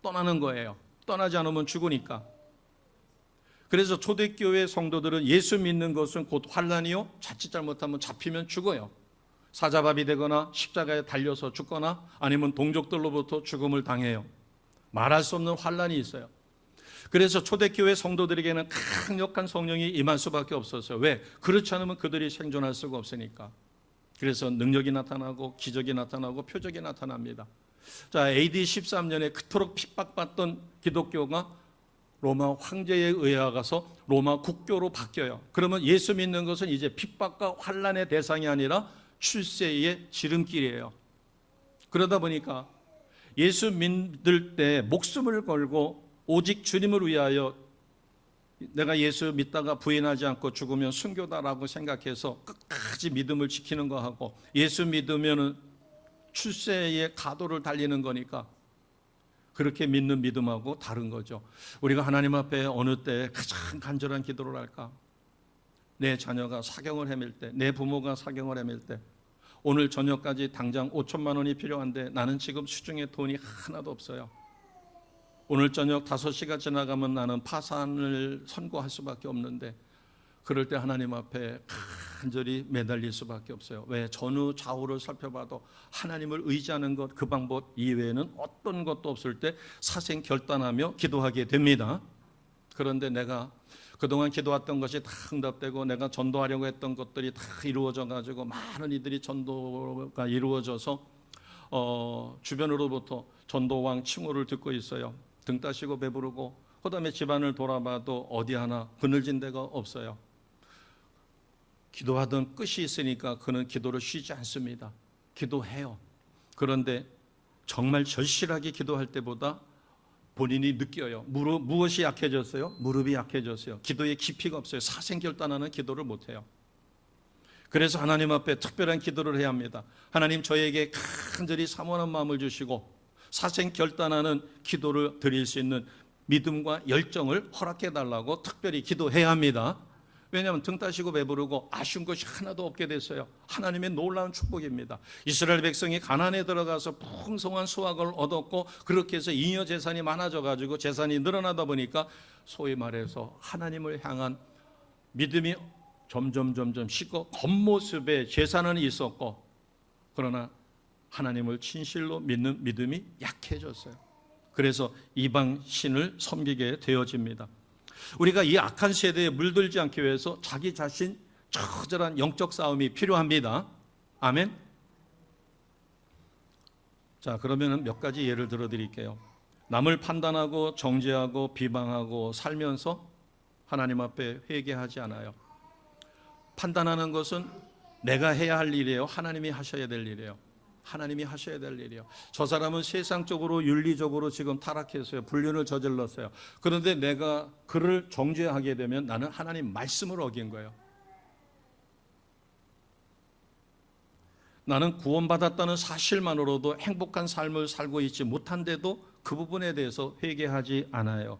떠나는 거예요. 떠나지 않으면 죽으니까. 그래서 초대교회 성도들은 예수 믿는 것은 곧 환난이요, 자칫 잘못하면 잡히면 죽어요. 사자밥이 되거나 십자가에 달려서 죽거나 아니면 동족들로부터 죽음을 당해요. 말할 수 없는 환난이 있어요. 그래서 초대교회 성도들에게는 강력한 성령이 임할 수밖에 없었어요. 왜? 그렇지 않으면 그들이 생존할 수가 없으니까. 그래서 능력이 나타나고 기적이 나타나고 표적이 나타납니다. 자, AD 13년에 그토록 핍박받던 기독교가 로마 황제에 의하가서 로마 국교로 바뀌어요. 그러면 예수 믿는 것은 이제 핍박과 환난의 대상이 아니라 출세의 지름길이에요. 그러다 보니까 예수 믿을 때 목숨을 걸고 오직 주님을 위하여 내가 예수 믿다가 부인하지 않고 죽으면 순교다라고 생각해서 끝까지 믿음을 지키는 거하고 예수 믿으면 출세의 가도를 달리는 거니까 그렇게 믿는 믿음하고 다른 거죠. 우리가 하나님 앞에 어느 때 가장 간절한 기도를 할까? 내 자녀가 사경을 헤맬 때, 내 부모가 사경을 헤맬 때, 오늘 저녁까지 당장 5천만 원이 필요한데 나는 지금 수중에 돈이 하나도 없어요. 오늘 저녁 5시가 지나가면 나는 파산을 선고할 수밖에 없는데, 그럴 때 하나님 앞에 간절히 매달릴 수밖에 없어요. 왜? 전후 좌우를 살펴봐도 하나님을 의지하는 것, 그 방법 이외에는 어떤 것도 없을 때 사생 결단하며 기도하게 됩니다. 그런데 내가 그동안 기도했던 것이 다 응답되고 내가 전도하려고 했던 것들이 다 이루어져 가지고 많은 이들이 전도가 이루어져서 주변으로부터 전도왕 칭호를 듣고 있어요. 등 따시고 배부르고, 그 다음에 집안을 돌아봐도 어디 하나 그늘진 데가 없어요. 기도하던 끝이 있으니까 그는 기도를 쉬지 않습니다. 기도해요. 그런데 정말 절실하게 기도할 때보다 본인이 느껴요. 무엇이 약해졌어요? 무릎이 약해졌어요. 기도에 깊이가 없어요. 사생결단하는 기도를 못해요. 그래서 하나님 앞에 특별한 기도를 해야 합니다. 하나님, 저에게 간절히 사모하는 마음을 주시고 사생결단하는 기도를 드릴 수 있는 믿음과 열정을 허락해 달라고 특별히 기도해야 합니다. 왜냐하면 등 따시고 배부르고 아쉬운 것이 하나도 없게 됐어요. 하나님의 놀라운 축복입니다. 이스라엘 백성이 가나안에 들어가서 풍성한 수확을 얻었고, 그렇게 해서 잉여 재산이 많아져 가지고 재산이 늘어나다 보니까 소위 말해서 하나님을 향한 믿음이 점점 식고 겉모습에 재산은 있었고, 그러나 하나님을 진실로 믿는 믿음이 약해졌어요. 그래서 이방 신을 섬기게 되어집니다. 우리가 이 악한 세대에 물들지 않기 위해서 자기 자신 처절한 영적 싸움이 필요합니다. 아멘. 자, 그러면 몇 가지 예를 들어 드릴게요. 남을 판단하고 정죄하고 비방하고 살면서 하나님 앞에 회개하지 않아요. 판단하는 것은 내가 해야 할 일이에요? 하나님이 하셔야 될 일이에요? 하나님이 하셔야 될 일이에요. 저 사람은 세상적으로 윤리적으로 지금 타락했어요. 불륜을 저질렀어요. 그런데 내가 그를 정죄하게 되면 나는 하나님 말씀을 어긴 거예요. 나는 구원받았다는 사실만으로도 행복한 삶을 살고 있지 못한데도 그 부분에 대해서 회개하지 않아요.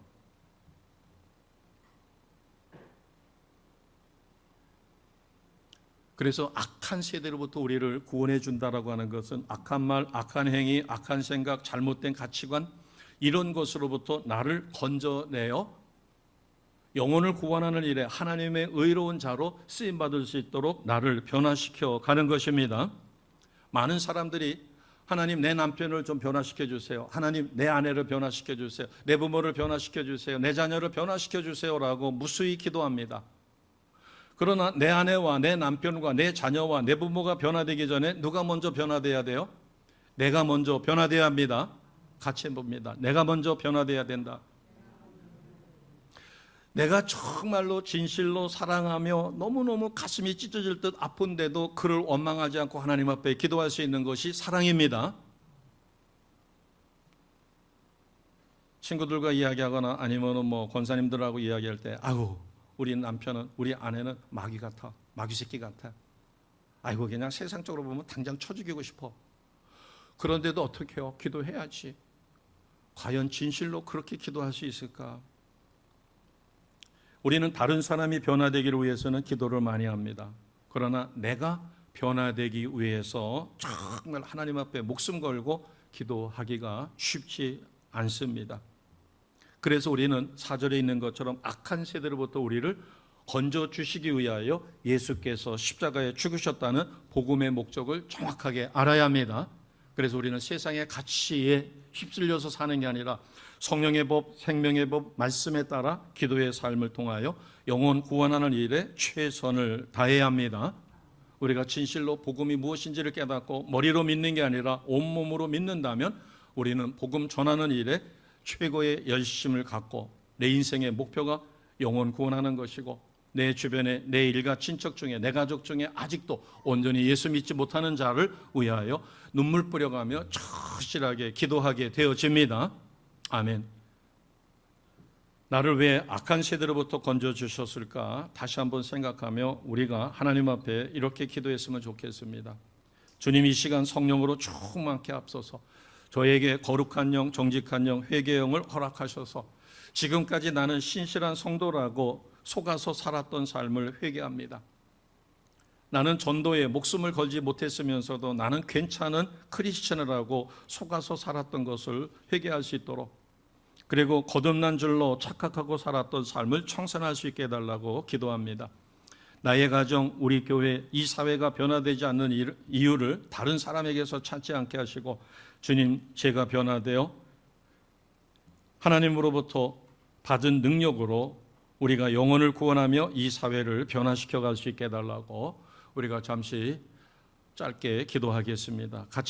그래서 악한 세대로부터 우리를 구원해 준다라고 하는 것은 악한 말, 악한 행위, 악한 생각, 잘못된 가치관, 이런 것으로부터 나를 건져내어 영혼을 구원하는 일에 하나님의 의로운 자로 쓰임받을 수 있도록 나를 변화시켜 가는 것입니다. 많은 사람들이 하나님, 내 남편을 좀 변화시켜 주세요. 하나님, 내 아내를 변화시켜 주세요. 내 부모를 변화시켜 주세요. 내 자녀를 변화시켜 주세요라고 무수히 기도합니다. 그러나 내 아내와 내 남편과 내 자녀와 내 부모가 변화되기 전에 누가 먼저 변화돼야 돼요? 내가 먼저 변화돼야 합니다. 같이 해봅니다. 내가 먼저 변화돼야 된다. 내가 정말로 진실로 사랑하며 너무너무 가슴이 찢어질 듯 아픈데도 그를 원망하지 않고 하나님 앞에 기도할 수 있는 것이 사랑입니다. 친구들과 이야기하거나 아니면 권사님들하고 이야기할 때, 아유, 우리 남편은, 우리 아내는 마귀 같아, 마귀 새끼 같아. 아이고, 그냥 세상적으로 보면 당장 쳐 죽이고 싶어. 그런데도 어떻게 해요? 기도해야지. 과연 진실로 그렇게 기도할 수 있을까? 우리는 다른 사람이 변화되기를 위해서는 기도를 많이 합니다. 그러나 내가 변화되기 위해서 정말 하나님 앞에 목숨 걸고 기도하기가 쉽지 않습니다. 그래서 우리는 4절에 있는 것처럼 악한 세대로부터 우리를 건져주시기 위하여 예수께서 십자가에 죽으셨다는 복음의 목적을 정확하게 알아야 합니다. 그래서 우리는 세상의 가치에 휩쓸려서 사는 게 아니라 성령의 법, 생명의 법, 말씀에 따라 기도의 삶을 통하여 영혼 구원하는 일에 최선을 다해야 합니다. 우리가 진실로 복음이 무엇인지를 깨닫고 머리로 믿는 게 아니라 온몸으로 믿는다면 우리는 복음 전하는 일에 최고의 열심을 갖고 내 인생의 목표가 영혼 구원하는 것이고 내 주변에 내 일가 친척 중에 내 가족 중에 아직도 온전히 예수 믿지 못하는 자를 위하여 눈물 뿌려가며 절실하게 기도하게 되어집니다. 아멘. 나를 왜 악한 세대로부터 건져주셨을까 다시 한번 생각하며 우리가 하나님 앞에 이렇게 기도했으면 좋겠습니다. 주님, 이 시간 성령으로 충만케 앞서서 저에게 거룩한 영, 정직한 영, 회개의 영을 허락하셔서 지금까지 나는 신실한 성도라고 속아서 살았던 삶을 회개합니다. 나는 전도에 목숨을 걸지 못했으면서도 나는 괜찮은 크리스천이라고 속아서 살았던 것을 회개할 수 있도록, 그리고 거듭난 줄로 착각하고 살았던 삶을 청산할 수 있게 해달라고 기도합니다. 나의 가정, 우리 교회, 이 사회가 변화되지 않는 이유를 다른 사람에게서 찾지 않게 하시고, 주님, 제가 변화되어 하나님으로부터 받은 능력으로 우리가 영혼을 구원하며 이 사회를 변화시켜 갈 수 있게 해달라고 우리가 잠시 짧게 기도하겠습니다. 같이